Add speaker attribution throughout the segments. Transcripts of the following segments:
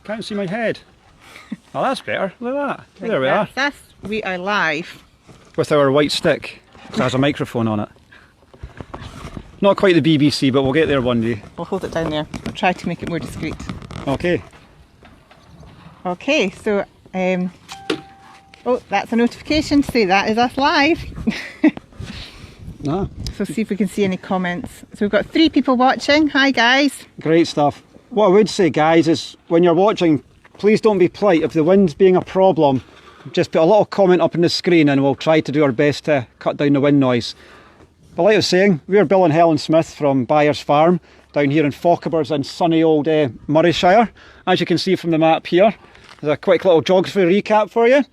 Speaker 1: Can't see my head. Oh, that's better. Look at that. There we are.
Speaker 2: We are live.
Speaker 1: With our white stick. It has a microphone on it. Not quite the BBC, but we'll get there one day.
Speaker 2: We'll hold it down there. I'll try to make it more discreet.
Speaker 1: Okay.
Speaker 2: Okay, so, oh, that's a notification to say that is us live.
Speaker 1: Ah.
Speaker 2: So see if we can see any comments. So we've got 3 people watching. Hi guys.
Speaker 1: Great stuff. What I would say, guys, is when you're watching, please don't be polite. If the wind's being a problem, just put a little comment up on the screen and we'll try to do our best to cut down the wind noise. But like I was saying, we're Bill and Helen Smith from Byres Farm down here in Fochabers in sunny old Morayshire. As you can see from the map here, there's a quick little geography recap for you.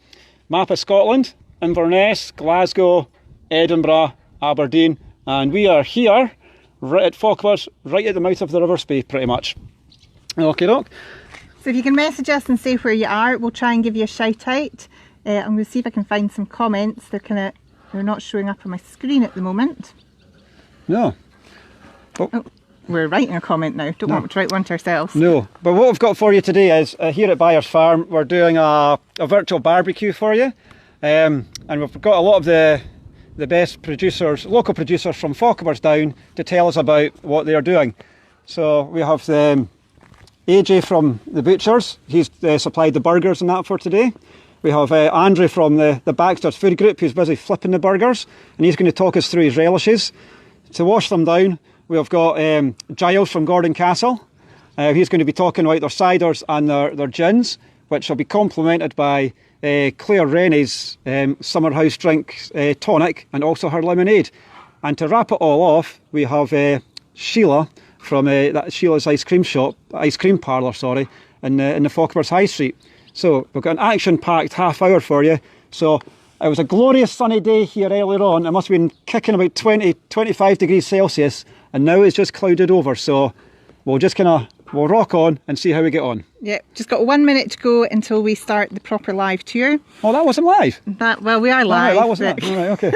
Speaker 1: Map of Scotland, Inverness, Glasgow, Edinburgh, Aberdeen, and we are here right at Fochabers, right at the mouth of the River Spey pretty much. Okay, doke.
Speaker 2: So if you can message us and say where you are, we'll try and give you a shout out. I'm going to see if I can find some comments. They're not showing up on my screen at the moment.
Speaker 1: No.
Speaker 2: Oh, we're writing a comment now. Don't want to write one to ourselves.
Speaker 1: No, but what we've got for you today is here at Byres Farm, we're doing a virtual barbecue for you, and we've got a lot of the best producers, local producers from Fochabers down to tell us about what they're doing. So we have AJ from the butchers. He's supplied the burgers and that for today. We have Andrew from the Baxter's Food Group, who's busy flipping the burgers, and he's going to talk us through his relishes. To wash them down, we've got Giles from Gordon Castle. He's going to be talking about their ciders and their gins, which will be complemented by Claire Rennie's summer house drink tonic and also her lemonade. And to wrap it all off, we have Sheila from Sheila's ice cream parlour, sorry, in the Fochabers High Street. So we've got an action-packed half hour for you. So it was a glorious sunny day here earlier on. It must have been kicking about 25 degrees Celsius, and now it's just clouded over. So we'll just we'll rock on and see how we get on.
Speaker 2: Yeah, just got 1 minute to go until we start the proper live tour.
Speaker 1: Oh, that wasn't live?
Speaker 2: Well, we are live.
Speaker 1: Oh, that wasn't it. Right, okay.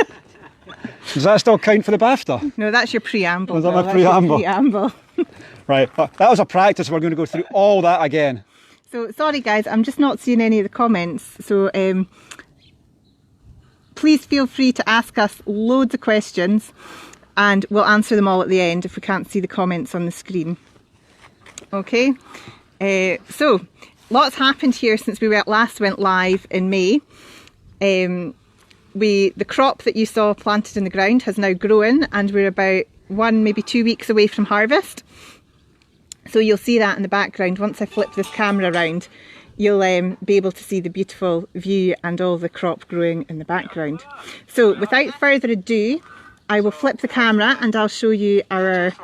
Speaker 1: Does that still count for the BAFTA?
Speaker 2: No, that's your preamble.
Speaker 1: Was that my preamble?
Speaker 2: Preamble.
Speaker 1: Right, that was a practice. We're going to go through all that again.
Speaker 2: So, sorry guys, I'm just not seeing any of the comments. So, please feel free to ask us loads of questions and we'll answer them all at the end if we can't see the comments on the screen. Okay, so lots happened here since we last went live in May. The crop that you saw planted in the ground has now grown and we're about 1, maybe 2 weeks away from harvest. So you'll see that in the background. Once I flip this camera around, you'll be able to see the beautiful view and all the crop growing in the background. So without further ado, I will flip the camera and I'll show you our...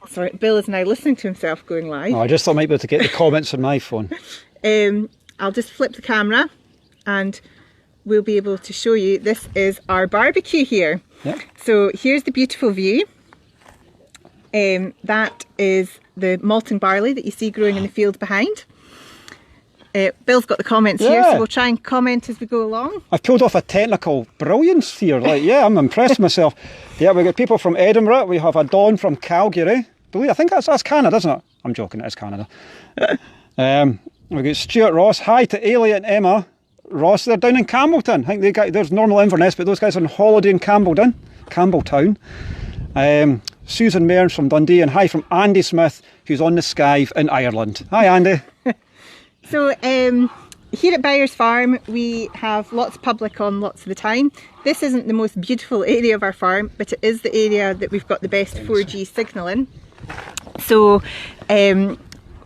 Speaker 2: Sorry, Bill is now listening to himself going live.
Speaker 1: Oh, I just thought I might be able to get the comments on my phone.
Speaker 2: I'll just flip the camera and we'll be able to show you. This is our barbecue here.
Speaker 1: Yep.
Speaker 2: So here's the beautiful view. That is the malting barley that you see growing in the field behind. Bill's got the comments here, so we'll try and comment as we go along. I've
Speaker 1: pulled off a technical brilliance here. I'm impressed with myself. Yeah, we've got people from Edinburgh. We have a Dawn from Calgary. I think that's Canada, isn't it? I'm joking, it is Canada. We've got Stuart Ross. Hi to Ailey and Emma Ross. They're down in Campbelltown. I think there's normal Inverness, but those guys are on holiday in Campbelltown. Susan Mearns from Dundee, and hi from Andy Smith, who's on the Skive in Ireland. Hi, Andy.
Speaker 2: So here at Byres Farm, we have lots of public on lots of the time. This isn't the most beautiful area of our farm, but it is the area that we've got the best 4G signal in. So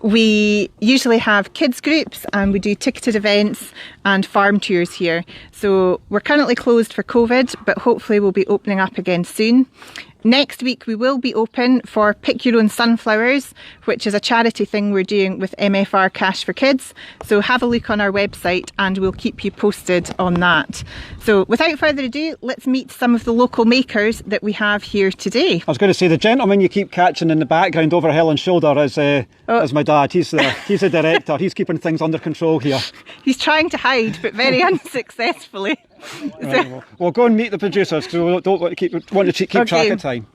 Speaker 2: we usually have kids groups and we do ticketed events and farm tours here. So we're currently closed for COVID, but hopefully we'll be opening up again soon. Next week we will be open for Pick Your Own Sunflowers, which is a charity thing we're doing with MFR Cash for Kids. So have a look on our website and we'll keep you posted on that. So without further ado, let's meet some of the local makers that we have here today.
Speaker 1: I was going to say, the gentleman you keep catching in the background over Helen's shoulder is my dad. He's the director. He's keeping things under control here.
Speaker 2: He's trying to hide, but very unsuccessfully.
Speaker 1: Right, we'll go and meet the producers because we don't want to keep track of time.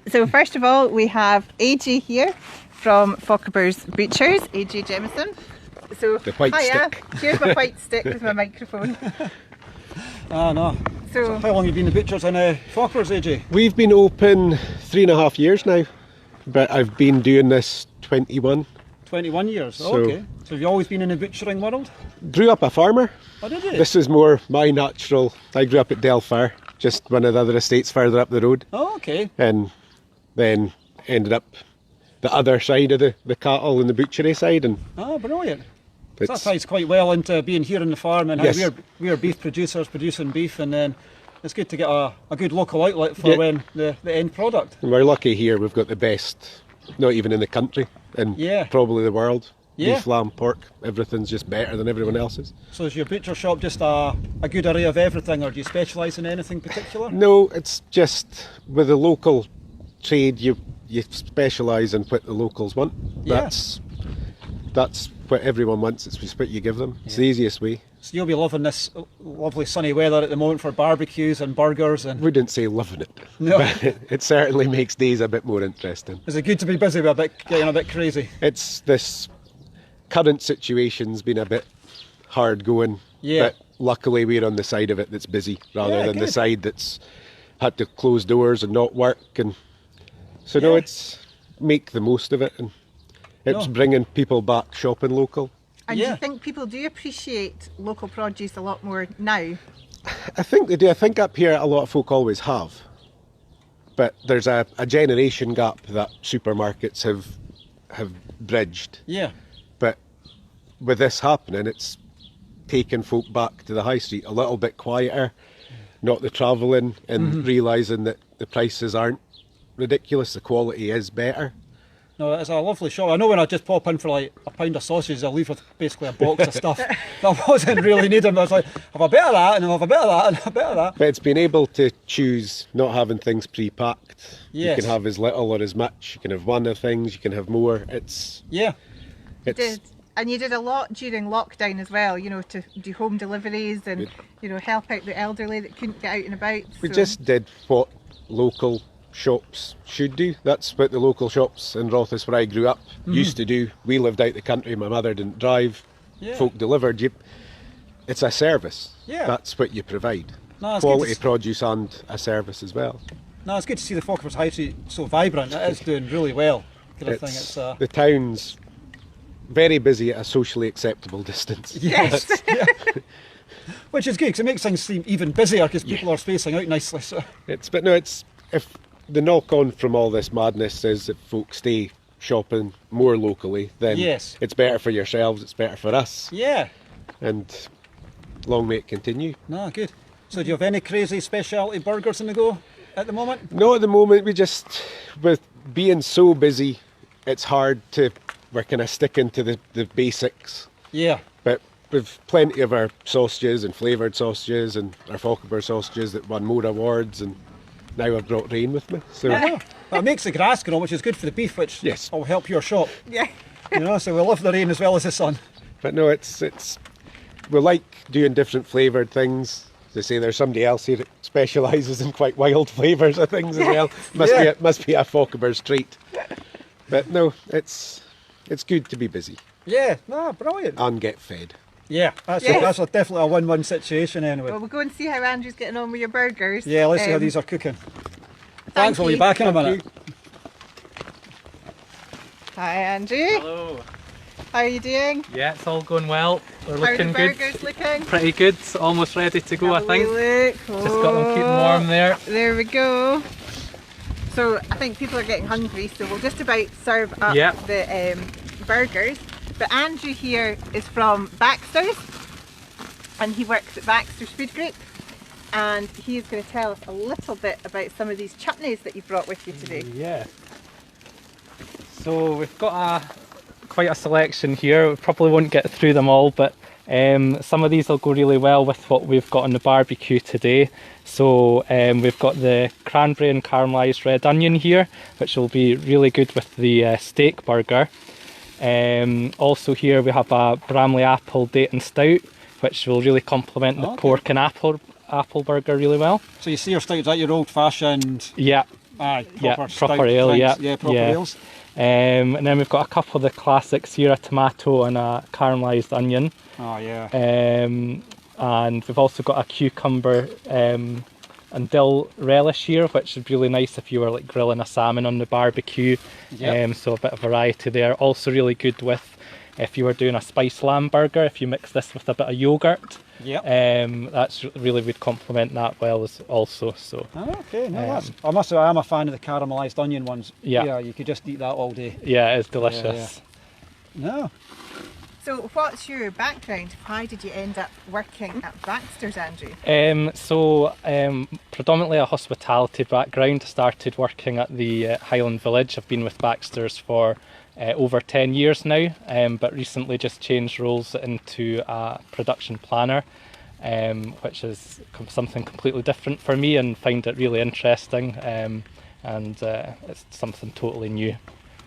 Speaker 2: So first of all, we have AJ here from Fochabers Butchers, AJ Jemison. So,
Speaker 3: The white stick.
Speaker 2: Here's my white stick with my microphone.
Speaker 1: Ah, no. So how long have you been the butchers in Fochabers, AJ?
Speaker 3: We've been open 3.5 years now, but I've been doing this 21.
Speaker 1: 21 years,
Speaker 3: So-
Speaker 1: okay. So have you always been in the butchering world?
Speaker 3: Grew up a farmer.
Speaker 1: Oh, did you?
Speaker 3: This is more my natural. I grew up at Delfar, just one of the other estates further up the road,
Speaker 1: Oh, okay.
Speaker 3: and then ended up the other side of the cattle and the butchery side, and
Speaker 1: Ah, brilliant. So that
Speaker 3: it's,
Speaker 1: ties quite well into being here in the farm and how
Speaker 3: Yes.
Speaker 1: we're beef producers producing beef, and then it's good to get a good local outlet for
Speaker 3: Yeah.
Speaker 1: when the end product.
Speaker 3: and we're lucky here. We've got the best, not even in the country, and
Speaker 1: Yeah.
Speaker 3: probably the world.
Speaker 1: Yeah.
Speaker 3: Beef, lamb, pork, everything's just better than everyone else's.
Speaker 1: So is your butcher shop just a good array of everything, or do you specialise in anything particular?
Speaker 3: No, it's just with the local trade, you specialise in what the locals want.
Speaker 1: Yeah.
Speaker 3: That's what everyone wants. It's just what you give them. It's the easiest way.
Speaker 1: So you'll be loving this lovely sunny weather at the moment for barbecues and burgers. And
Speaker 3: Wouldn't say loving it,
Speaker 1: No.
Speaker 3: but it certainly makes days a bit more interesting.
Speaker 1: is it good to be busy with getting a bit crazy?
Speaker 3: It's this current situation's been a bit hard going,
Speaker 1: Yeah.
Speaker 3: but luckily we're on the side of it that's busy rather
Speaker 1: Yeah,
Speaker 3: than the
Speaker 1: good.
Speaker 3: side that's had to close doors and not work. And so no,
Speaker 1: Yeah.
Speaker 3: it's make the most of it, and it's
Speaker 1: No.
Speaker 3: bringing people back shopping local.
Speaker 2: And do
Speaker 1: Yeah.
Speaker 2: you think people do appreciate local produce a lot more now?
Speaker 3: I think they do. I think up here a lot of folk always have, but there's a generation gap that supermarkets have bridged.
Speaker 1: Yeah.
Speaker 3: But with this happening, it's taking folk back to the high street a little bit quieter, not the travelling, and realising that the prices aren't ridiculous, the quality is better.
Speaker 1: No, it's a lovely shop. I know when I just pop in for like a pound of sausage, I'll leave with basically a box of stuff that wasn't really needed. I was like, have a bit of that, and have a bit of that, and a bit of that.
Speaker 3: But it's been able to choose not having things pre-packed.
Speaker 1: Yes.
Speaker 3: You can have as little or as much. You can have one of things, you can have more.
Speaker 1: Yeah.
Speaker 3: It's
Speaker 2: And you did a lot during lockdown as well, you know, to do home deliveries and,
Speaker 3: Good.
Speaker 2: you know, help out the elderly that couldn't get out and about.
Speaker 3: We
Speaker 2: so-
Speaker 3: just did what local shops should do. That's what the local shops in Rothes, where I grew up, used to do. We lived out the country, my mother didn't drive,
Speaker 1: Yeah.
Speaker 3: folk delivered. It's a service.
Speaker 1: Yeah.
Speaker 3: That's what you provide.
Speaker 1: No, it's good
Speaker 3: Quality
Speaker 1: to
Speaker 3: produce and a service as well.
Speaker 1: No, it's good to see the Fochabers High Street so vibrant. It is doing really well. Kind of thing.
Speaker 3: It's,
Speaker 1: It's
Speaker 3: the town's very busy at a socially acceptable distance.
Speaker 1: yes, yeah. Which is good because it makes things seem even busier because people are spacing out nicely. So
Speaker 3: But no, it's if the knock on from all this madness is that folk stay shopping more locally, then
Speaker 1: Yes.
Speaker 3: it's better for yourselves, it's better for us,
Speaker 1: yeah,
Speaker 3: and long may it continue.
Speaker 1: no, good. So do you have any crazy specialty burgers in the go at the moment?
Speaker 3: No, at the moment with being so busy, it's hard we're kind of sticking to the basics,
Speaker 1: Yeah.
Speaker 3: but we've plenty of our sausages and flavoured sausages and our Fochabers sausages that won more awards, and now I've brought rain with me. So
Speaker 1: Yeah. But it makes the grass grow, which is good for the beef, which
Speaker 3: Yes.
Speaker 1: will help your shop.
Speaker 2: Yeah.
Speaker 1: You know, so we love the rain as well as the sun.
Speaker 3: But no, it's we like doing different flavoured things. They say there's somebody else here that specialises in quite wild flavours of things as well.
Speaker 1: Yeah.
Speaker 3: Must be a Fochabers treat. But no, it's good to be busy
Speaker 1: Yeah, no, brilliant.
Speaker 3: and get fed.
Speaker 1: Yeah, that's,
Speaker 2: Yes.
Speaker 1: that's definitely a win-win situation anyway.
Speaker 2: Well, we'll go and see how Andrew's getting on with your burgers.
Speaker 1: Yeah, let's see how
Speaker 2: Um,
Speaker 1: these are cooking.
Speaker 2: thank
Speaker 1: Thanks, we'll be
Speaker 2: you.
Speaker 1: back in a
Speaker 3: Thank
Speaker 1: minute.
Speaker 2: Hi, Andrew.
Speaker 4: Hello.
Speaker 2: How are you doing?
Speaker 4: Yeah, it's all going well. We're
Speaker 2: How are the
Speaker 4: looking good.
Speaker 2: burgers looking?
Speaker 4: Pretty good. Almost ready to go, I
Speaker 2: Have a wee
Speaker 4: think.
Speaker 2: look.
Speaker 4: Just got them keeping warm there.
Speaker 2: There we go. So I think people are getting hungry, so we'll just about serve up
Speaker 4: Yeah.
Speaker 2: the burgers. But Andrew here is from Baxter's, and he works at Baxter's Food Group, and he is going to tell us a little bit about some of these chutneys that you brought with you today.
Speaker 4: Yeah. So we've got quite a selection here. We probably won't get through them all, but some of these will go really well with what we've got on the barbecue today. So we've got the cranberry and caramelised red onion here, which will be really good with the steak burger. Also here we have a Bramley apple date and stout, which will really complement the
Speaker 1: Okay.
Speaker 4: pork and apple burger really well.
Speaker 1: So you see your stout, is that your old-fashioned,
Speaker 4: Yeah.
Speaker 1: proper
Speaker 4: Yeah,
Speaker 1: stout
Speaker 4: proper ale,
Speaker 1: drinks?
Speaker 4: yeah.
Speaker 1: Yeah, proper
Speaker 4: Yeah.
Speaker 1: ales.
Speaker 4: And then we've got a couple of the classics here, a tomato and a caramelised onion.
Speaker 1: Oh yeah.
Speaker 4: And we've also got a cucumber and dill relish here, which is really nice if you were like grilling a salmon on the barbecue.
Speaker 1: Yep.
Speaker 4: So a bit of variety there. Also really good with if you were doing a spiced lamb burger, if you mix this with a bit of yogurt.
Speaker 1: Yep.
Speaker 4: That's really would complement that well as also. So.
Speaker 1: Oh, okay, no, I must say I am a fan of the caramelised onion ones.
Speaker 4: Yeah.
Speaker 1: You could just eat that all day.
Speaker 4: Yeah, it's delicious.
Speaker 1: No.
Speaker 2: So what's your background? Why did you end up working at Baxter's, Andrew?
Speaker 4: Predominantly a hospitality background. Started working at the Highland Village. I've been with Baxter's for over 10 years now, but recently just changed roles into a production planner, which is something completely different for me and find it really interesting, and it's something totally new.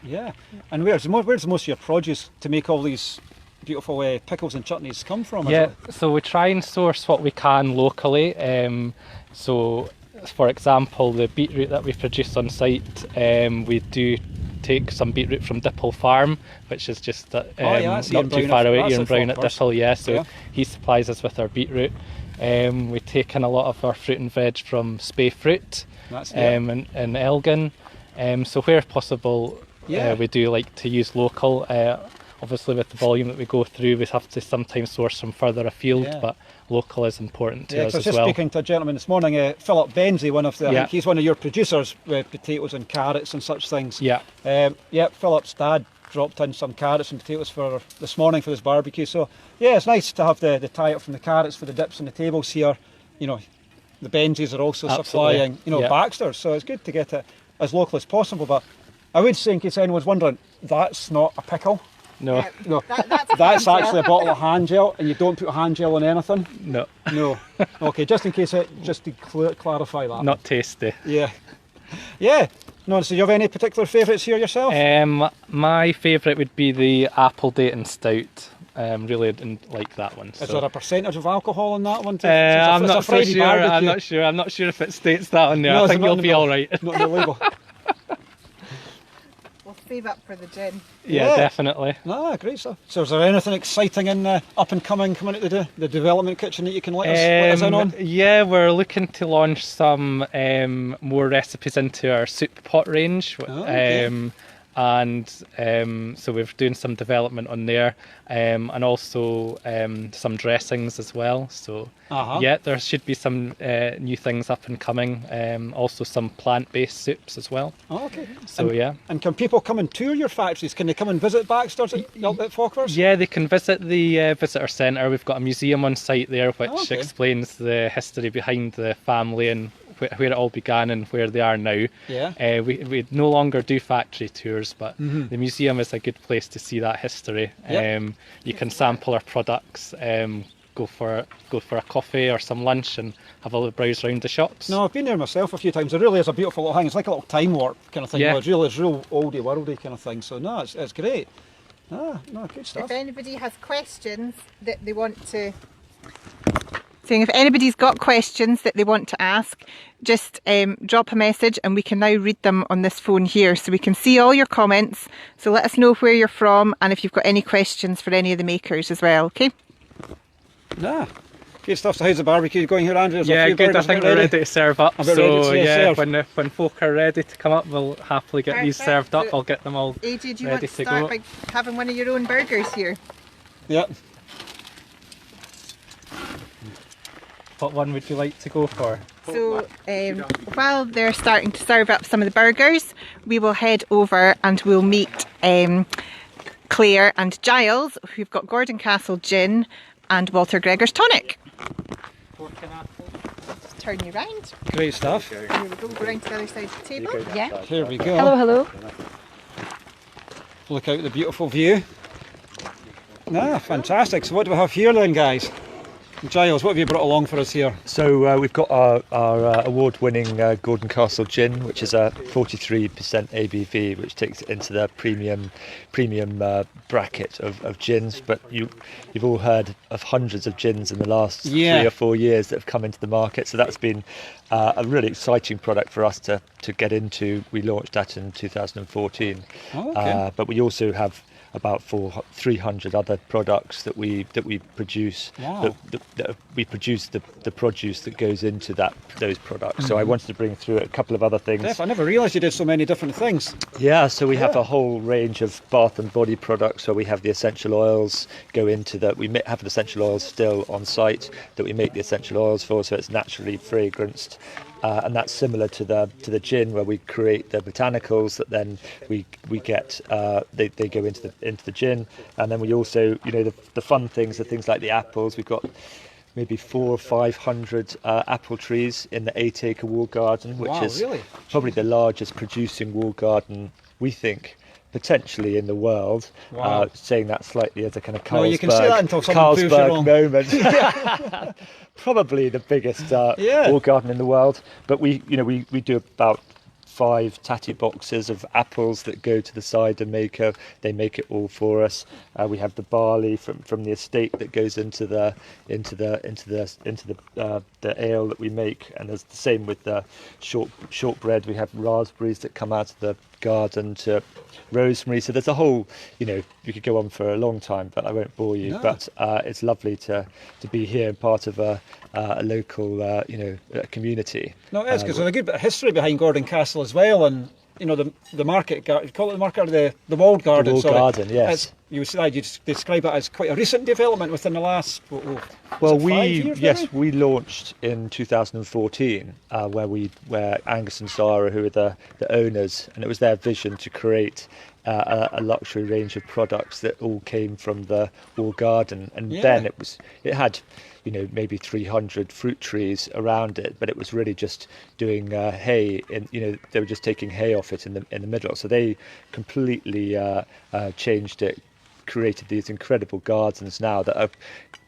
Speaker 1: Yeah. And where's most of your produce to make all these beautiful pickles and chutneys come from?
Speaker 4: Yeah, so we try and source what we can locally. So, for example, the beetroot that we produce on site, we do take some beetroot from Dipple Farm, which is just not too far away. Ian Brown at Dipple, so he supplies us with our beetroot. We take in a lot of our fruit and veg from Spey Fruit in Elgin. So where possible, we do like to use local. Obviously, with the volume that we go through, we have to sometimes source from further afield, but local is important to us as well. I was just
Speaker 1: speaking to a gentleman this morning, Philip Benzie, I think he's one of your producers with potatoes and carrots and such things.
Speaker 4: Yeah.
Speaker 1: Philip's dad dropped in some carrots and potatoes for this morning for this barbecue. So yeah, it's nice to have the tie-up from the carrots for the dips and the tables here. You know, the Benzies are also supplying, Baxter's, so it's good to get it as local as possible. But I would say, in case anyone's wondering, that's not a pickle.
Speaker 4: No.
Speaker 1: No, that's actually a bottle of hand gel, and you don't put hand gel on anything.
Speaker 4: No.
Speaker 1: Okay, just in case, just to clarify that.
Speaker 4: Not tasty.
Speaker 1: Yeah. No, so you have any particular favourites here yourself?
Speaker 4: My favourite would be the apple date and stout. Really didn't like that one.
Speaker 1: Is there a percentage of alcohol in that one?
Speaker 4: I'm not so sure. I'm not sure if it states that on there. No, I think you'll be all right.
Speaker 1: Not in the label.
Speaker 2: Save up for the gin.
Speaker 4: Yeah, definitely.
Speaker 1: No, great stuff. So is there anything exciting in up and coming into the development kitchen that you can let us in on?
Speaker 4: Yeah, we're looking to launch some more recipes into our soup pot range. So we're doing some development on there, and also some dressings as well. So there should be some new things up and coming. Also some plant-based soups as well.
Speaker 1: Oh, okay.
Speaker 4: So
Speaker 1: and can people come and tour your factories? Can they come and visit Baxter's at Focker's?
Speaker 4: Yeah, they can visit the visitor centre. We've got a museum on site there which explains the history behind the family and where it all began and where they are now.
Speaker 1: Yeah.
Speaker 4: We no longer do factory tours, but the museum is a good place to see that history.
Speaker 1: Yep.
Speaker 4: You can sample our products, go for a coffee or some lunch and have a little browse around the shops.
Speaker 1: No, I've been there myself a few times. It really is a beautiful little thing. It's like a little time warp kind of thing.
Speaker 4: Yeah.
Speaker 1: It's real oldie worldy kind of thing. So no, it's great. No, good stuff.
Speaker 2: If anybody has questions that they want to... Saying if anybody's got questions that they want to ask, just drop a message and we can now read them on this phone here. So we can see all your comments. So let us know where you're from and if you've got any questions for any of the makers as well, okay?
Speaker 1: Good stuff. So how's the barbecue going here, Andrew?
Speaker 4: Good. I think we're ready to serve up.
Speaker 1: Serve.
Speaker 4: When folk are ready to come up, we'll happily get these served up. I'll get them all
Speaker 2: AJ, do you
Speaker 4: ready
Speaker 2: want to start
Speaker 4: go.
Speaker 2: by having one of your own burgers here?
Speaker 1: Yep.
Speaker 4: What one would you like to go for?
Speaker 2: So while they're starting to serve up some of the burgers, we will head over and we'll meet Claire and Giles, who've got Gordon Castle Gin and Walter Gregor's Tonic. Just turn you round.
Speaker 1: Great stuff.
Speaker 2: Here we go, go round to the other side of the table.
Speaker 5: Yeah.
Speaker 1: Here we go.
Speaker 5: Hello.
Speaker 1: Look out the beautiful view. Fantastic. So what do we have here then, guys? Giles, what have you brought along for us here?
Speaker 5: So we've got our award-winning Gordon Castle gin, which is a 43% ABV, which takes it into the premium bracket of gins. But you've all heard of hundreds of gins in the last 3 or 4 years that have come into the market. So that's been a really exciting product for us to get into. We launched that in 2014, but we also have about 300 other products that we produce.
Speaker 1: Wow.
Speaker 5: That we produce the produce that goes into those products. So I wanted to bring through a couple of other things.
Speaker 1: Def, I never realised you did so many different things.
Speaker 5: Yeah, so we have a whole range of bath and body products. So we have the essential oils go into that. We have the essential oils still on site that we make the essential oils for, so it's naturally fragranced. And that's similar to the gin, where we create the botanicals that then we get they go into the gin. And then we also, the fun things are things like the apples. We've got maybe 400 or 500 apple trees in the 8-acre wall garden, which is probably the largest producing wall garden, we think, potentially in the world. Saying that slightly as a kind of Carlsberg,
Speaker 1: you can say that until someone proves you wrong.
Speaker 5: moment. Probably the biggest wall garden in the world. But we do about 5 tatty boxes of apples that go to the cider maker. They make it all for us. We have the barley from the estate that goes into the ale that we make, and there's the same with the shortbread. We have raspberries that come out of the garden to rosemary. So there's a whole, you could go on for a long time, but I won't bore you. No. But it's lovely to be here and part of a local, a community.
Speaker 1: No, it is, because there's a good bit of history behind Gordon Castle as well, and the market garden. You call it the market, or the walled garden?
Speaker 5: The walled garden, yes.
Speaker 1: You describe it as quite a recent development within the last.
Speaker 5: Well,
Speaker 1: 5 years,
Speaker 5: we launched in 2014, where Angus and Sarah, who are the owners, and it was their vision to create a luxury range of products that all came from the wall garden, and then it had maybe 300 fruit trees around it, but it was really just doing hay, and they were just taking hay off it in the middle. So they completely changed it, created these incredible gardens now that are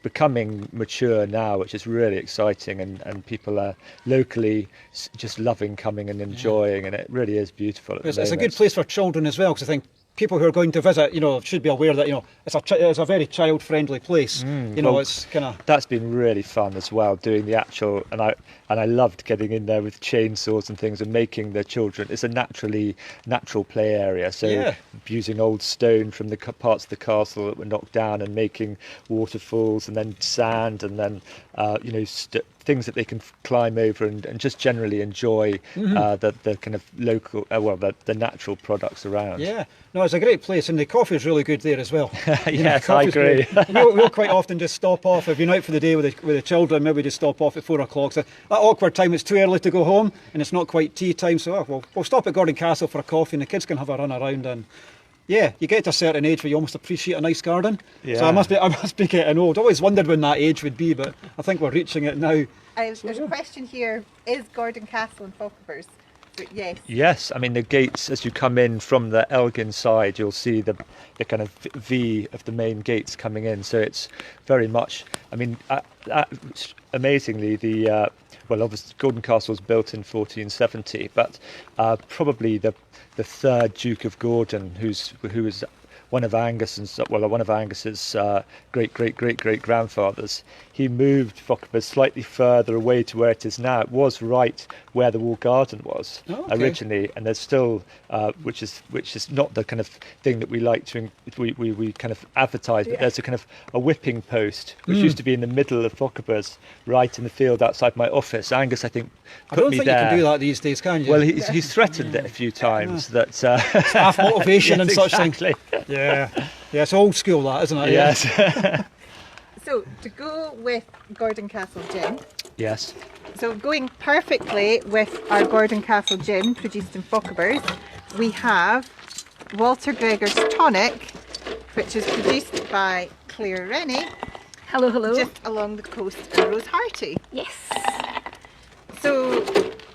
Speaker 5: becoming mature now, which is really exciting, and people are locally just loving coming and enjoying, and it really is beautiful.
Speaker 1: It's a good place for children as well, because I think people who are going to visit, should be aware that it's a very child-friendly place. It's kind of.
Speaker 5: That's been really fun as well, doing the actual, and I loved getting in there with chainsaws and things and making the children. It's a natural play area, so using old stone from the parts of the castle that were knocked down and making waterfalls, and then sand, and then things that they can climb over and just generally enjoy the kind of local, the natural products around.
Speaker 1: Yeah, no, it's a great place, and the coffee is really good there as well.
Speaker 5: Yes, I agree.
Speaker 1: We'll quite often just stop off if you're out for the day with the children. Maybe just stop off at 4 o'clock. So that awkward time, it's too early to go home, and it's not quite tea time. So we'll stop at Gordon Castle for a coffee, and the kids can have a run around. And yeah, you get to a certain age where you almost appreciate a nice garden. Yeah. So I must be getting old. I always wondered when that age would be, but I think we're reaching it now.
Speaker 2: There's a question here: is Gordon Castle in Fochabers? Yes.
Speaker 5: Yes, I mean the gates, as you come in from the Elgin side, you'll see the kind of V of the main gates coming in. So it's very much, I mean, amazingly, obviously Gordon Castle was built in 1470, but probably the third Duke of Gordon, who was one of Angus's great grandfathers. He moved Fochabers slightly further away to where it is now. It was right where the wall garden was originally, and there's still, which is not the kind of thing that we like to we kind of advertise, but there's a kind of a whipping post which used to be in the middle of Fochabers, right in the field outside my office. Angus, I think, put me there. I don't think you
Speaker 1: can do that these days, can you?
Speaker 5: Well, he's threatened it a few times that
Speaker 1: staff motivation and such
Speaker 5: exactly.
Speaker 1: thing. Yeah, it's old school, that, isn't it?
Speaker 5: Yes.
Speaker 2: So to go with Gordon Castle gin.
Speaker 5: Yes.
Speaker 2: So going perfectly with our Gordon Castle gin produced in Fochabers, we have Walter Gregor's tonic, which is produced by Claire Rennie.
Speaker 6: Hello, hello.
Speaker 2: Just along the coast of Rosehearty.
Speaker 6: Yes.
Speaker 2: So,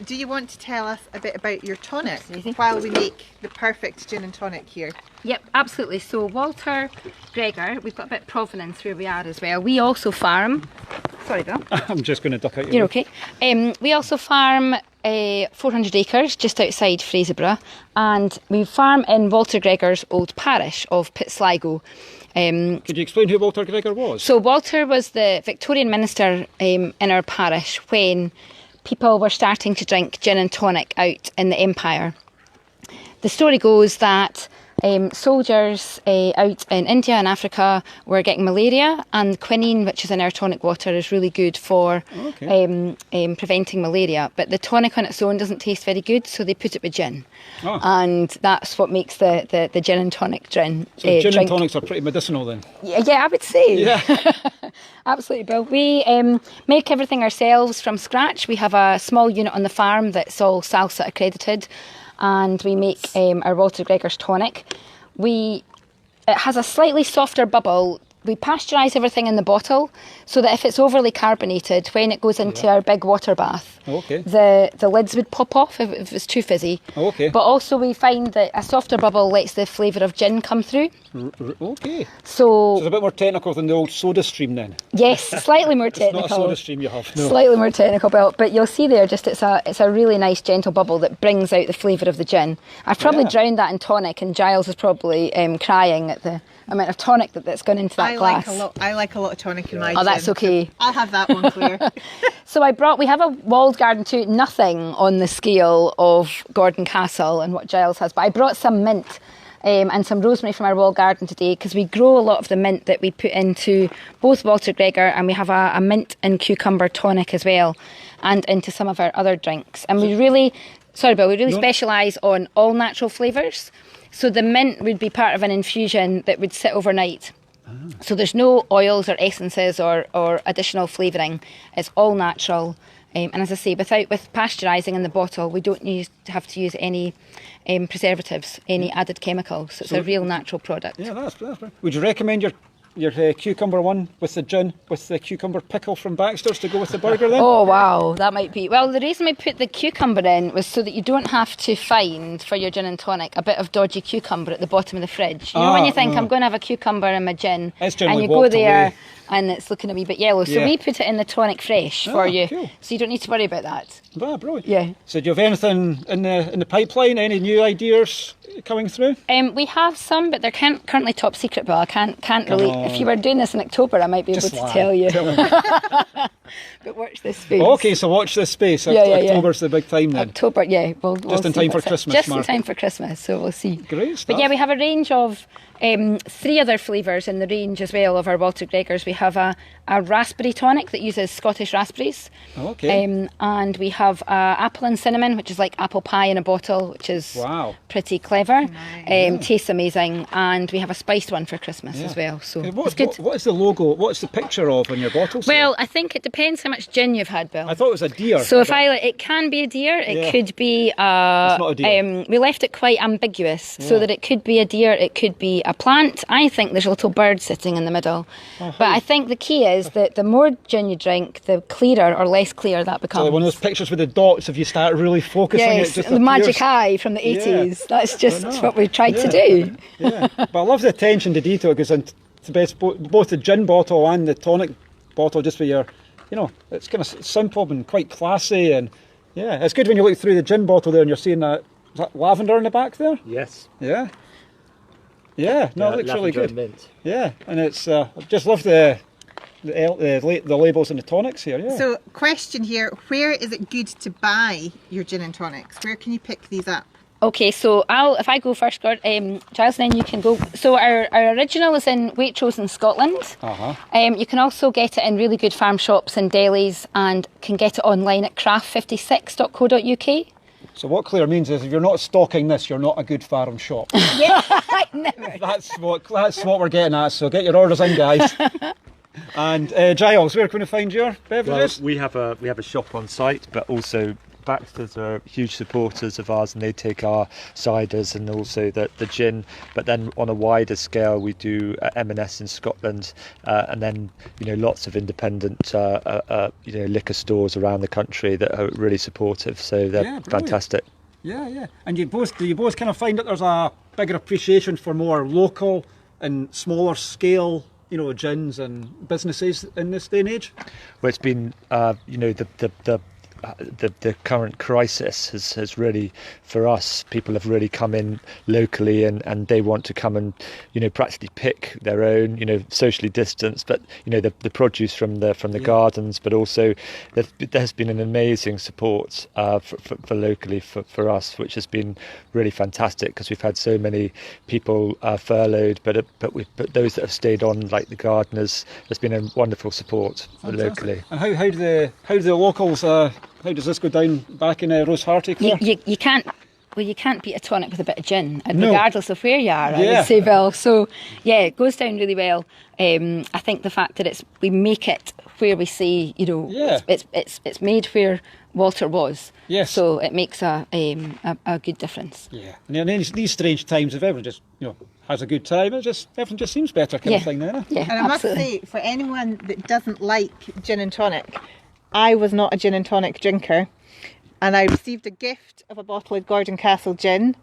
Speaker 2: do you want to tell us a bit about your tonic while we make the perfect gin and tonic here?
Speaker 6: Yep, absolutely. So Walter Gregor, we've got a bit of provenance where we are as well. We also farm Sorry, Bill.
Speaker 1: I'm just going to duck out your
Speaker 6: You're
Speaker 1: way.
Speaker 6: okay. We also farm 400 acres just outside Fraserburgh, and we farm in Walter Gregor's old parish of Pitsligo.
Speaker 1: Could you explain who Walter Gregor was?
Speaker 6: So Walter was the Victorian minister in our parish when people were starting to drink gin and tonic out in the Empire. The story goes that soldiers out in India and Africa were getting malaria, and quinine, which is in our tonic water, is really good for preventing malaria. But the tonic on its own doesn't taste very good, so they put it with gin.
Speaker 1: Oh.
Speaker 6: And that's what makes the gin and tonic gin.
Speaker 1: So gin
Speaker 6: drink.
Speaker 1: and tonics are pretty medicinal then?
Speaker 6: Yeah, I would say.
Speaker 1: Yeah.
Speaker 6: Absolutely, Bill. We make everything ourselves from scratch. We have a small unit on the farm that's all SALSA accredited, and we make our Walter Gregor's tonic. It has a slightly softer bubble. We pasteurise everything in the bottle so that if it's overly carbonated, when it goes into our big water bath, the lids would pop off if it's too fizzy.
Speaker 1: Okay.
Speaker 6: But also we find that a softer bubble lets the flavour of gin come through.
Speaker 1: Okay.
Speaker 6: So
Speaker 1: It's a bit more technical than the old soda stream then.
Speaker 6: yes, slightly more
Speaker 1: It's
Speaker 6: technical.
Speaker 1: not a soda stream you have. No.
Speaker 6: Slightly more technical, but you'll see there just it's a really nice gentle bubble that brings out the flavour of the gin. I've probably drowned that in tonic, and Giles is probably crying at the amount of tonic that's gone into that glass.
Speaker 2: I like a lot of tonic in my
Speaker 6: Oh, that's
Speaker 2: gin.
Speaker 6: okay.
Speaker 2: I'll have that one, Claire.
Speaker 6: So we have a walled garden too, nothing on the scale of Gordon Castle and what Giles has, but I brought some mint and some rosemary from our walled garden today, because we grow a lot of the mint that we put into both Walter Gregor, and we have a mint and cucumber tonic as well, and into some of our other drinks. And we really specialise on all natural flavours. So the mint would be part of an infusion that would sit overnight. So there's no oils or essences or additional flavouring. It's all natural. And as I say, with pasteurising in the bottle, we don't have to use any preservatives, any added chemicals. So it's a real natural product.
Speaker 1: Yeah, that's brilliant. Would you recommend your cucumber one with the gin, with the cucumber pickle from Baxter's to go with the burger then?
Speaker 6: Oh wow, that might be. Well, the reason we put the cucumber in was so that you don't have to find for your gin and tonic a bit of dodgy cucumber at the bottom of the fridge. You know when you think I'm going to have a cucumber in my gin,
Speaker 1: It's
Speaker 6: and
Speaker 1: generally
Speaker 6: you go
Speaker 1: walked
Speaker 6: there
Speaker 1: away.
Speaker 6: and it's looking a wee bit yellow. So
Speaker 1: Yeah.
Speaker 6: we put it in the tonic fresh for you,
Speaker 1: cool.
Speaker 6: so you don't need to worry about that.
Speaker 1: Ah, brilliant.
Speaker 6: Yeah.
Speaker 1: So do you have anything in the pipeline? Any new ideas coming through?
Speaker 6: We have some, but they're currently top secret, Bill. I can't really. If you were doing this in October, I might be able to
Speaker 1: lie.
Speaker 6: tell you.
Speaker 1: Tell me.
Speaker 6: But watch this space.
Speaker 1: Okay, so watch this space.
Speaker 6: Yeah.
Speaker 1: October's the big time then.
Speaker 6: October, yeah. We'll
Speaker 1: Just in
Speaker 6: see
Speaker 1: time for
Speaker 6: what's it.
Speaker 1: Christmas,
Speaker 6: Just
Speaker 1: Mark.
Speaker 6: in time for Christmas, so we'll see.
Speaker 1: Great stuff.
Speaker 6: But yeah, we have a range of 3 other flavours in the range as well of our Walter Gregors. We have a raspberry tonic that uses Scottish raspberries.
Speaker 1: Okay.
Speaker 6: And we have apple and cinnamon, which is like apple pie in a bottle, which is
Speaker 1: Wow.
Speaker 6: pretty clever. Tastes amazing. And we have a spiced one for Christmas as well. So it's good.
Speaker 1: What is the logo? What's the picture of on your bottles?
Speaker 6: Well, I think it depends how much gin you've had, Bill.
Speaker 1: I thought it was a deer.
Speaker 6: So it can be a deer, it could be
Speaker 1: It's not a deer.
Speaker 6: we left it quite ambiguous so that it could be a deer, it could be a plant. I think there's a little bird sitting in the middle. But I think the key is that the more gin you drink, the clearer or less clear that becomes.
Speaker 1: So one of those pictures with the dots, if you start really focusing, it
Speaker 6: Yes,
Speaker 1: just
Speaker 6: the magic
Speaker 1: appears.
Speaker 6: eye from the 80s. That's just
Speaker 1: know.
Speaker 6: what we tried to do.
Speaker 1: Yeah, but I love the attention to detail. It goes into both the gin bottle and the tonic bottle, just with your, it's kind of simple and quite classy, and yeah, it's good when you look through the gin bottle there and you're seeing that, is that lavender in the back there?
Speaker 5: Yes.
Speaker 1: Yeah. Yeah, no, it looks really
Speaker 5: lavender
Speaker 1: good.
Speaker 5: and mint.
Speaker 1: Yeah, and it's I just love the labels and the tonics here. Yeah.
Speaker 2: So, question here: where is it good to buy your gin and tonics? Where can you pick these up?
Speaker 6: Okay, so if I go first, Giles, and then you can go. So our original is in Waitrose in Scotland. You can also get it in really good farm shops and delis, and can get it online at craft56.co.uk.
Speaker 1: So what Claire means is, if you're not stocking this, you're not a good farm shop.
Speaker 6: Yeah, I never.
Speaker 1: That's what we're getting at. So get your orders in, guys. And Giles, where can we find your
Speaker 5: Well,
Speaker 1: beverages?
Speaker 5: we have a shop on site, but also Baxter's are huge supporters of ours, and they take our ciders and also the gin. But then on a wider scale, we do M&S in Scotland, and then lots of independent liquor stores around the country that are really supportive. So they're
Speaker 1: brilliant.
Speaker 5: fantastic.
Speaker 1: Yeah. And do you both kind of find that there's a bigger appreciation for more local and smaller scale gins and businesses in this day and age?
Speaker 5: Well, it's been, the current crisis has really, for us, people have really come in locally and they want to come and, practically pick their own, socially distanced, but, the produce from the gardens, but also there's been an amazing support for locally for us, which has been really fantastic because we've had so many people furloughed, but those that have stayed on, like the gardeners, there's been a wonderful support locally.
Speaker 1: And how do the locals? How does this go down back in Rosehearty, Claire?
Speaker 6: You can't. Well, you can't beat a tonic with a bit of gin, and
Speaker 1: No.
Speaker 6: regardless of where you are, I
Speaker 1: Yeah.
Speaker 6: would say, Bill. So, yeah, it goes down really well. I think the fact that we make it where we say,
Speaker 1: Yeah.
Speaker 6: it's made where Walter was.
Speaker 1: Yes.
Speaker 6: So it makes a good difference.
Speaker 1: Yeah. And in these strange times, if everyone just has a good time, everything just seems better, kind of thing, then. Eh?
Speaker 6: Yeah,
Speaker 2: And I must
Speaker 6: absolutely.
Speaker 2: say, for anyone that doesn't like gin and tonic, I was not a gin and tonic drinker, and I received a gift of a bottle of Gordon Castle gin,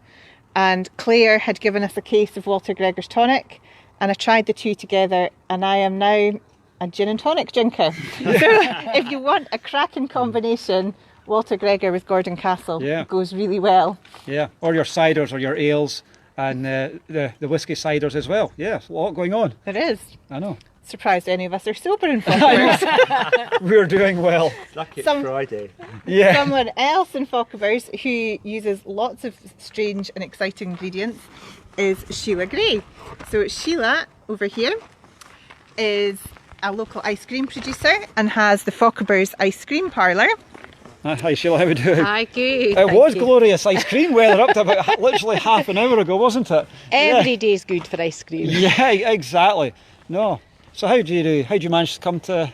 Speaker 2: and Claire had given us a case of Walter Gregor's tonic, and I tried the two together, and I am now a gin and tonic drinker. So if you want a cracking combination, Walter Gregor with Gordon Castle goes really well.
Speaker 1: Yeah. Or your ciders or your ales and the whiskey ciders as well. Yeah, there's a lot going on.
Speaker 2: It is.
Speaker 1: I know.
Speaker 2: Surprised any of us are sober in Focke-Wulf.
Speaker 1: We're doing well.
Speaker 5: Lucky it's
Speaker 2: Some-
Speaker 5: Friday.
Speaker 1: Yeah.
Speaker 2: Someone else in Focke-Wulf who uses lots of strange and exciting ingredients is Sheila Gray. So Sheila, over here, is a local ice cream producer and has the Focke-Wulf ice cream parlour.
Speaker 1: Hi Sheila, how are we doing?
Speaker 7: Hi, good.
Speaker 1: It was glorious ice cream weather up to about literally half an hour ago, wasn't it?
Speaker 7: Every day's good for ice cream.
Speaker 1: Yeah, exactly. No. So how do you manage to come to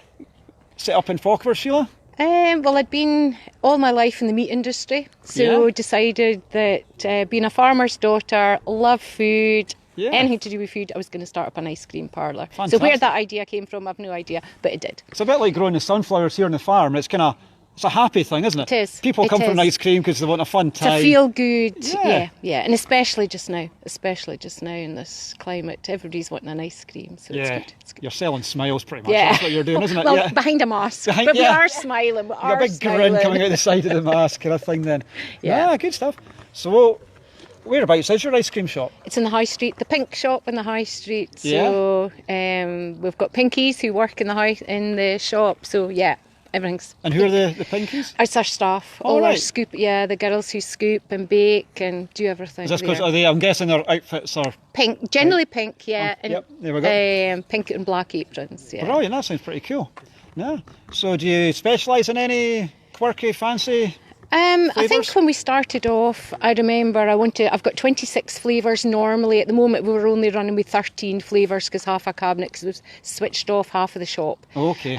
Speaker 1: set up in Focke-Wulf, Sheila?
Speaker 7: Well, I'd been all my life in the meat industry, so
Speaker 1: Yeah.
Speaker 7: decided that being a farmer's daughter, love food,
Speaker 1: Yeah.
Speaker 7: anything to do with food, I was going to start up an ice cream parlour. So
Speaker 1: Fantastic.
Speaker 7: where that idea came from, I've no idea, but it did.
Speaker 1: It's a bit like growing the sunflowers here on the farm. It's a happy thing, isn't it?
Speaker 7: It is.
Speaker 1: People
Speaker 7: It
Speaker 1: come for an
Speaker 7: is.
Speaker 1: ice cream because they want a fun time.
Speaker 7: To feel good,
Speaker 1: Yeah.
Speaker 7: yeah, and especially just now in this climate, everybody's wanting an ice cream, so it's
Speaker 1: Yeah,
Speaker 7: good. It's good.
Speaker 1: you're selling smiles pretty much.
Speaker 7: Yeah.
Speaker 1: That's what you're doing, isn't it?
Speaker 7: Well,
Speaker 1: Yeah.
Speaker 7: behind a mask,
Speaker 1: Behind-
Speaker 7: but
Speaker 1: yeah.
Speaker 7: we are smiling. We
Speaker 1: Got
Speaker 7: are
Speaker 1: a big
Speaker 7: smiling.
Speaker 1: grin coming out the side of the mask kind of thing then.
Speaker 7: Yeah.
Speaker 1: Ah, good stuff. So, whereabouts is your ice cream shop?
Speaker 7: It's in the high street, the pink shop in the high street. So we've got pinkies who work in the shop. So yeah, everything's.
Speaker 1: And who are the pinkies?
Speaker 7: It's our staff,
Speaker 1: Oh,
Speaker 7: all our
Speaker 1: right.
Speaker 7: scoop. Yeah, the girls who scoop and bake and do everything.
Speaker 1: Is this because
Speaker 7: there.
Speaker 1: I'm guessing their outfits are
Speaker 7: Pink, generally pink, yeah,
Speaker 1: Oh,
Speaker 7: and
Speaker 1: yep, there we go.
Speaker 7: pink and black aprons. Yeah.
Speaker 1: brilliant. That sounds pretty cool. No. So, do you specialise in any quirky, fancy?
Speaker 7: I think
Speaker 1: Flavours?
Speaker 7: when we started off, I remember I've got 26 flavours normally. At the moment, we were only running with 13 flavours because half our cabinet was switched off half of the shop.
Speaker 1: Okay.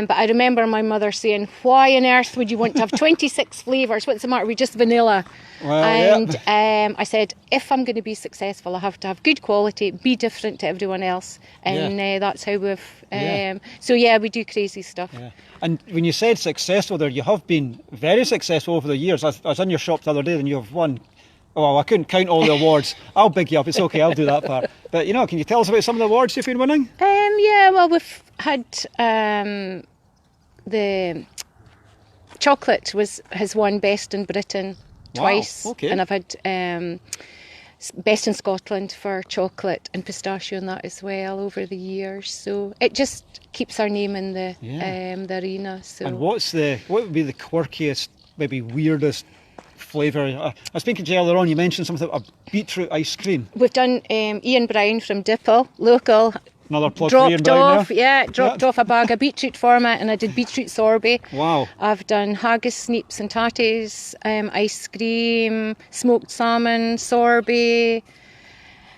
Speaker 7: But I remember my mother saying, "Why on earth would you want to have 26 flavours? What's the matter? We're just vanilla."
Speaker 1: Well,
Speaker 7: And I said, if I'm going to be successful, I have to have good quality, be different to everyone else, and that's how we've.
Speaker 1: Yeah.
Speaker 7: So yeah, we do crazy stuff.
Speaker 1: Yeah. And when you said successful there, you have been very successful over the years. I was in your shop the other day and you have won. Oh, I couldn't count all the awards. I'll big you up. It's okay. I'll do that part. But can you tell us about some of the awards you've been winning?
Speaker 7: Yeah, well, we've had the chocolate has won Best in Britain twice,
Speaker 1: Wow, okay.
Speaker 7: and I've had Best in Scotland for chocolate and pistachio and that as well over the years. So it just keeps our name in the arena. So
Speaker 1: And what would be the quirkiest, maybe weirdest flavour? I was speaking to you earlier on, you mentioned something about a beetroot ice cream.
Speaker 7: we've done Ian Brown from Dipple, local.
Speaker 1: Another plug for Ian
Speaker 7: Dropped
Speaker 1: Brown
Speaker 7: off, dropped off a bag of beetroot for me, and I did beetroot sorbet.
Speaker 1: Wow.
Speaker 7: I've done haggis, sneeps and tatties, ice cream, smoked salmon, sorbet.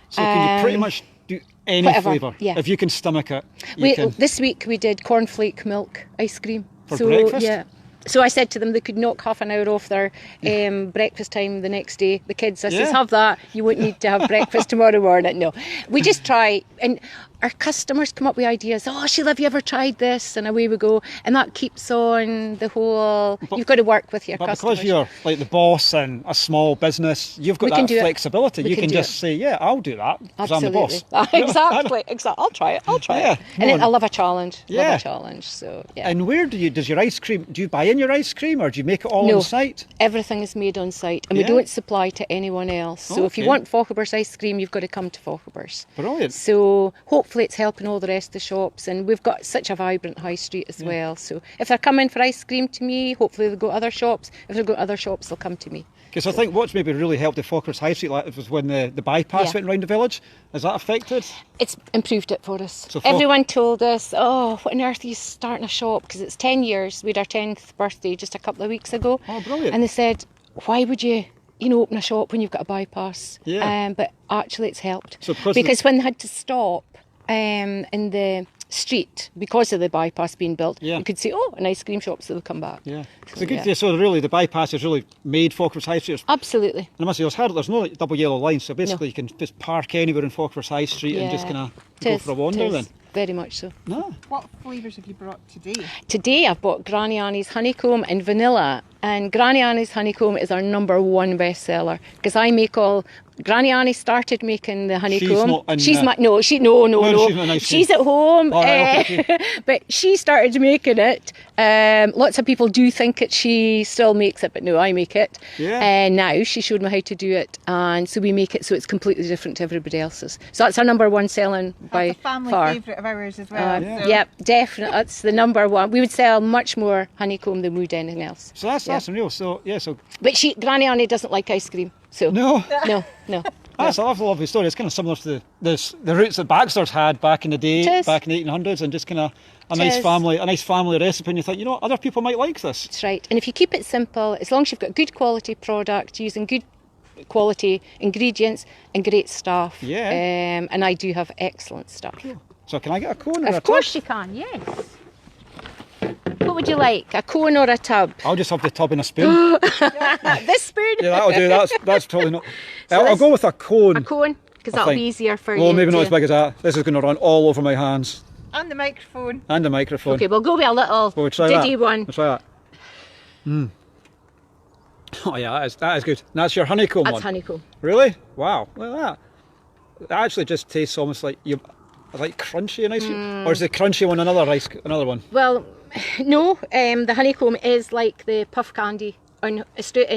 Speaker 1: So can you pretty much do any
Speaker 7: whatever,
Speaker 1: flavour?
Speaker 7: yeah.
Speaker 1: If you can stomach it, you can.
Speaker 7: This week we did cornflake milk ice cream.
Speaker 1: For breakfast?
Speaker 7: Yeah. So I said to them they could knock half an hour off their breakfast time the next day. The kids, I says,
Speaker 1: Yeah.
Speaker 7: have that. You won't need to have breakfast tomorrow morning. No, we just try. And our customers come up with ideas. Oh, Sheila, have you ever tried this? And away we go. And that keeps on the whole, you've got to work with your
Speaker 1: But
Speaker 7: customers.
Speaker 1: because you're like the boss and a small business, you've got
Speaker 7: We can
Speaker 1: that
Speaker 7: do it.
Speaker 1: flexibility.
Speaker 7: We
Speaker 1: You
Speaker 7: can
Speaker 1: can
Speaker 7: do
Speaker 1: just
Speaker 7: it.
Speaker 1: say, yeah, I'll do that because I'm the boss.
Speaker 7: Exactly. I'll try it.
Speaker 1: Yeah,
Speaker 7: And
Speaker 1: no,
Speaker 7: I love a challenge.
Speaker 1: Yeah.
Speaker 7: Love a challenge. So, yeah.
Speaker 1: And where does your ice cream, do you buy in your ice cream or do you make it all
Speaker 7: No.
Speaker 1: on site?
Speaker 7: Everything is made on site, and
Speaker 1: Yeah.
Speaker 7: we don't supply to anyone else. So if you
Speaker 1: Okay.
Speaker 7: want Fochabers ice cream, you've got to come to Fochabers.
Speaker 1: Brilliant.
Speaker 7: So hopefully it's helping all the rest of the shops, and we've got such a vibrant high street as well. So if they're coming for ice cream to me, hopefully they'll go to other shops. If they've got other shops, they'll come to me.
Speaker 1: Because I think what's maybe really helped the Falkers High Street like, was when the bypass
Speaker 7: Yeah.
Speaker 1: went round the village. Is that affected?
Speaker 7: It's improved it for us.
Speaker 1: So
Speaker 7: Everyone told us, oh, what on earth are you starting a shop? Because it's 10 years. We had our 10th birthday just a couple of weeks ago.
Speaker 1: Oh, brilliant.
Speaker 7: And they said, why would you open a shop when you've got a bypass?
Speaker 1: Yeah.
Speaker 7: But actually it's helped.
Speaker 1: So because
Speaker 7: because when they had to stop in the street because of the bypass being built,
Speaker 1: Yeah.
Speaker 7: you could say, oh, an ice cream shop, so they'll come back.
Speaker 1: Yeah.
Speaker 7: So,
Speaker 1: So really the bypass has really made Falkers High Street.
Speaker 7: Absolutely.
Speaker 1: And I must say, there's no like, double yellow lines, so basically you can just park anywhere in Falkers High Street and just
Speaker 7: Yeah.
Speaker 1: kind of go
Speaker 7: Tis,
Speaker 1: for a wander
Speaker 7: tis.
Speaker 1: then.
Speaker 7: Very much so.
Speaker 1: No.
Speaker 2: What flavours have you brought today?
Speaker 7: Today I've bought Granny Annie's honeycomb and vanilla, and Granny Annie's honeycomb is our #1 bestseller because I make all. Granny Annie started making the honeycomb.
Speaker 1: not in
Speaker 7: She's
Speaker 1: the-
Speaker 7: my no. She no.
Speaker 1: She's not nice.
Speaker 7: She's at home,
Speaker 1: All right, okay.
Speaker 7: but she started making it. Lots of people do think that she still makes it, but no, I make it.
Speaker 1: Yeah.
Speaker 7: And now she showed me how to do it, and so we make it so it's completely different to everybody else's. So that's our #1 selling by
Speaker 2: That's a family
Speaker 7: far.
Speaker 2: favourite of ours as well. so-
Speaker 7: Yep, definitely. That's the #1. We would sell much more honeycomb than we would anything else.
Speaker 1: So that's unreal. So yeah, so
Speaker 7: But Granny Annie doesn't like ice cream. So
Speaker 1: no.
Speaker 7: no.
Speaker 1: That's a lovely story. It's kind of similar to the roots that Baxter's had back in the day,
Speaker 7: Tis.
Speaker 1: back in the 1800s, and just kind of a nice
Speaker 7: Tis.
Speaker 1: family recipe. And you think, you know, other people might like this.
Speaker 7: That's right. And if you keep it simple, as long as you've got good quality product, using good quality ingredients and great staff.
Speaker 1: Yeah.
Speaker 7: And I do have excellent stuff.
Speaker 1: So can I get a cone? Or a
Speaker 7: Of course you can, yes. What would you like? A cone or a tub?
Speaker 1: I'll just have the tub and a spoon.
Speaker 7: This spoon?
Speaker 1: Yeah, that'll do. That's probably not.
Speaker 7: So
Speaker 1: I'll
Speaker 7: this-
Speaker 1: go with a cone.
Speaker 7: A cone? Because
Speaker 1: I
Speaker 7: that'll
Speaker 1: think.
Speaker 7: be easier for you.
Speaker 1: Well, maybe not
Speaker 7: to-
Speaker 1: as big as that. This is going to run all over my hands
Speaker 2: And the microphone.
Speaker 1: and the microphone.
Speaker 7: Okay, we'll go with a little
Speaker 1: Well, we'll try
Speaker 7: diddy
Speaker 1: that.
Speaker 7: one.
Speaker 1: Let's try that. Oh yeah, that is good. And that's your honeycomb
Speaker 7: That's
Speaker 1: one.
Speaker 7: honeycomb.
Speaker 1: Really? Wow. Look at that. It actually just tastes almost like like crunchy and ice cream. Or is the crunchy one another one?
Speaker 7: Well, no, the honeycomb is like the puff candy. In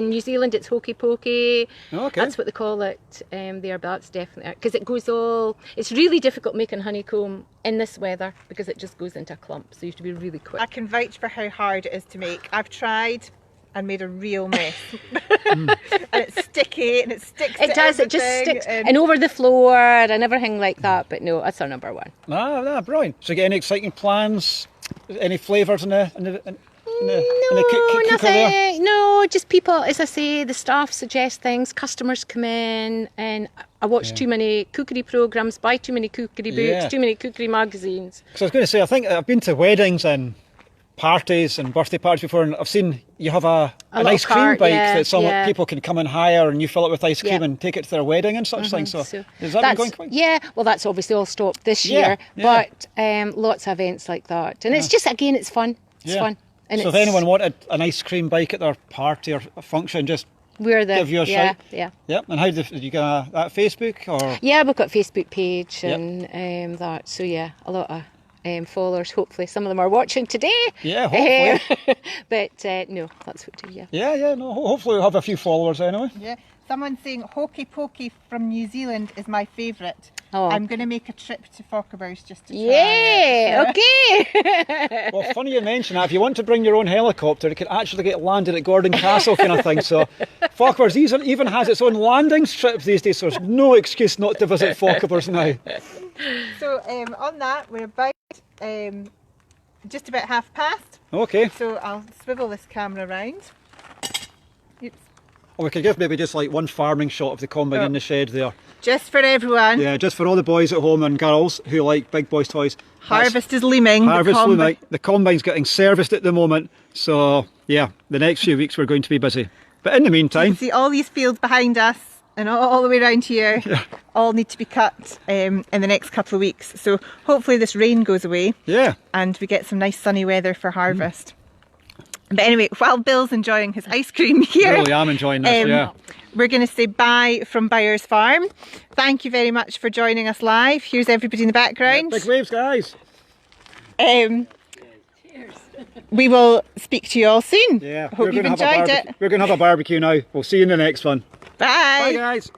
Speaker 7: New Zealand, it's hokey pokey.
Speaker 1: Okay.
Speaker 7: That's what they call it there, but that's definitely it. Because it goes all... It's really difficult making honeycomb in this weather because it just goes into a clump, so you have to be really quick.
Speaker 2: I can vouch for how hard it is to make. I've tried and made a real mess. And it's sticky and it sticks
Speaker 7: It
Speaker 2: to
Speaker 7: does, it just
Speaker 2: everything
Speaker 7: sticks. And over the floor and everything like that, but no, that's our #1.
Speaker 1: Brilliant. So you get any exciting plans? Any flavours in the
Speaker 7: No,
Speaker 1: cooker there?
Speaker 7: nothing. No, just people, as I say, the staff suggest things, customers come in, and I watch too many cookery programmes, buy too many cookery books,
Speaker 1: Yeah.
Speaker 7: too many cookery magazines.
Speaker 1: Because I was going to say, I think I've been to weddings and parties and birthday parties before, and I've seen you have an
Speaker 7: little
Speaker 1: ice cream
Speaker 7: cart,
Speaker 1: bike
Speaker 7: yeah,
Speaker 1: that some
Speaker 7: yeah.
Speaker 1: people can come and hire, and you fill it with ice cream
Speaker 7: Yeah.
Speaker 1: and take it to their wedding and such things. So has that been
Speaker 7: that's-
Speaker 1: going quite?
Speaker 7: Yeah, well, that's obviously all stopped this
Speaker 1: Yeah,
Speaker 7: year,
Speaker 1: yeah.
Speaker 7: but lots of events like that. And it's just, again, it's fun. It's fun. And
Speaker 1: So if anyone wanted an ice cream bike at their party or a function, just
Speaker 7: we're the,
Speaker 1: give you a
Speaker 7: yeah,
Speaker 1: shout.
Speaker 7: yeah.
Speaker 1: Yep. And how did you get that Facebook or?
Speaker 7: Yeah, we've got a Facebook page
Speaker 1: Yep.
Speaker 7: and that. So yeah, a lot of followers. Hopefully, some of them are watching today.
Speaker 1: Yeah, hopefully.
Speaker 7: But no, that's what we do. Yeah.
Speaker 1: Yeah. No. Hopefully we'll have a few followers anyway.
Speaker 2: Yeah. Someone's saying hokey pokey from New Zealand is my favourite.
Speaker 7: Oh.
Speaker 2: I'm going to make a trip to Fochabers just to try
Speaker 7: Yeah.
Speaker 2: it.
Speaker 7: Okay.
Speaker 1: Well, funny you mention that. If you want to bring your own helicopter, it can actually get landed at Gordon Castle kind of thing. So Fochabers even has its own landing strip these days, so there's no excuse not to visit Fochabers now.
Speaker 2: So on that, we're about just about past.
Speaker 1: Okay.
Speaker 2: So I'll swivel this camera round. Oops.
Speaker 1: Or we could give maybe just like one farming shot of the combine
Speaker 2: Oh.
Speaker 1: in the shed there.
Speaker 2: Just for everyone.
Speaker 1: Yeah, just for all the boys at home and girls who like big boys toys.
Speaker 2: Harvest is looming.
Speaker 1: Harvest
Speaker 2: the
Speaker 1: looming. The combine's getting serviced at the moment. So yeah, the next few weeks we're going to be busy. But in the
Speaker 2: You
Speaker 1: meantime,
Speaker 2: can see all these fields behind us. and all the way around here all need to be cut in the next couple of weeks. So hopefully this rain goes away and we get some nice sunny weather for harvest. But anyway, while Bill's enjoying his ice cream here,
Speaker 1: I really am enjoying this,
Speaker 2: we're going to say bye from Byres Farm. Thank you very much for joining us live. Here's everybody in the background.
Speaker 1: Big waves, guys.
Speaker 2: We will speak to you all soon.
Speaker 1: Yeah,
Speaker 2: Hope you've enjoyed it.
Speaker 1: We're going to have a barbecue now. We'll see you in the next one.
Speaker 2: Bye.
Speaker 1: Bye, guys.